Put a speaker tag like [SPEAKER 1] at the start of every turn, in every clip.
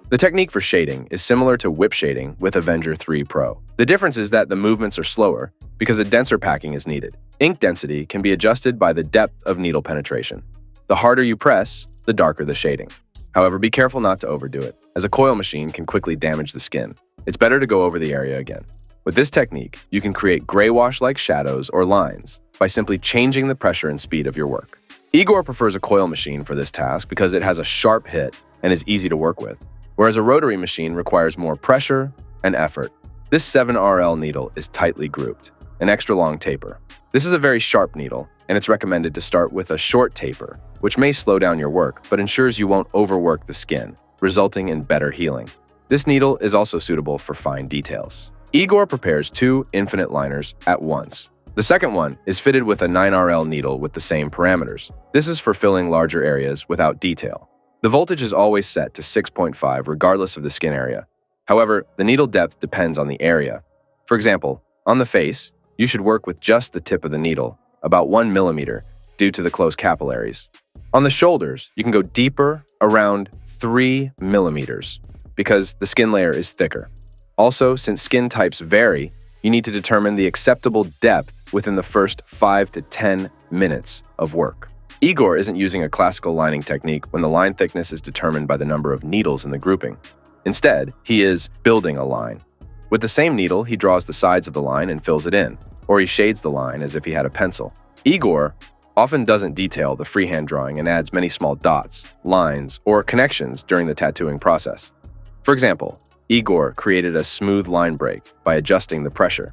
[SPEAKER 1] The technique for shading is similar to whip shading with Avenger 3 Pro. The difference is that the movements are slower because a denser packing is needed. Ink density can be adjusted by the depth of needle penetration. The harder you press, the darker the shading. However, be careful not to overdo it, as a coil machine can quickly damage the skin. It's better to go over the area again. With this technique, you can create gray wash-like shadows or lines by simply changing the pressure and speed of your work. Egor prefers a coil machine for this task because it has a sharp hit and is easy to work with, whereas a rotary machine requires more pressure and effort. This 7RL needle is tightly grouped, an extra long taper. This is a very sharp needle, and it's recommended to start with a short taper, which may slow down your work, but ensures you won't overwork the skin, resulting in better healing. This needle is also suitable for fine details. Egor prepares 2 infinite liners at once. The second one is fitted with a 9RL needle with the same parameters. This is for filling larger areas without detail. The voltage is always set to 6.5 regardless of the skin area. However, the needle depth depends on the area. For example, on the face, you should work with just the tip of the needle, about 1 millimeter, due to the close capillaries. On the shoulders, you can go deeper, around 3 millimeters, because the skin layer is thicker. Also, since skin types vary, you need to determine the acceptable depth within the first 5 to 10 minutes of work. Egor isn't using a classical lining technique when the line thickness is determined by the number of needles in the grouping. Instead, he is building a line. With the same needle, he draws the sides of the line and fills it in, or he shades the line as if he had a pencil. Egor often doesn't detail the freehand drawing and adds many small dots, lines, or connections during the tattooing process. For example, Egor created a smooth line break by adjusting the pressure.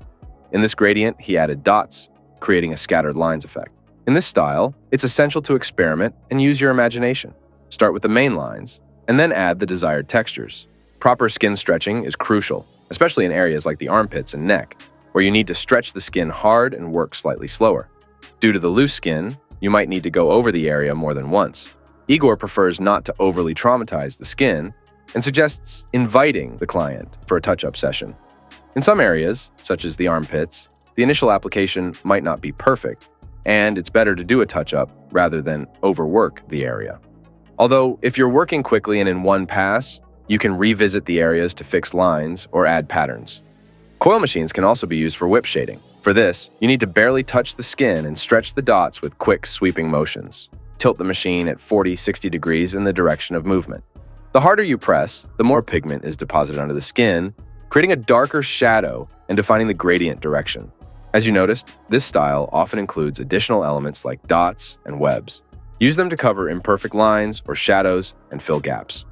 [SPEAKER 1] In this gradient, he added dots, creating a scattered lines effect. In this style, it's essential to experiment and use your imagination. Start with the main lines, and then add the desired textures. Proper skin stretching is crucial, especially in areas like the armpits and neck, where you need to stretch the skin hard and work slightly slower. Due to the loose skin, you might need to go over the area more than once. Egor prefers not to overly traumatize the skin and suggests inviting the client for a touch-up session. In some areas, such as the armpits, the initial application might not be perfect, and it's better to do a touch-up rather than overwork the area. Although, if you're working quickly and in one pass, you can revisit the areas to fix lines or add patterns. Coil machines can also be used for whip shading. For this, you need to barely touch the skin and stretch the dots with quick sweeping motions. Tilt the machine at 40-60 degrees in the direction of movement. The harder you press, the more pigment is deposited onto the skin, creating a darker shadow and defining the gradient direction. As you noticed, this style often includes additional elements like dots and webs. Use them to cover imperfect lines or shadows and fill gaps.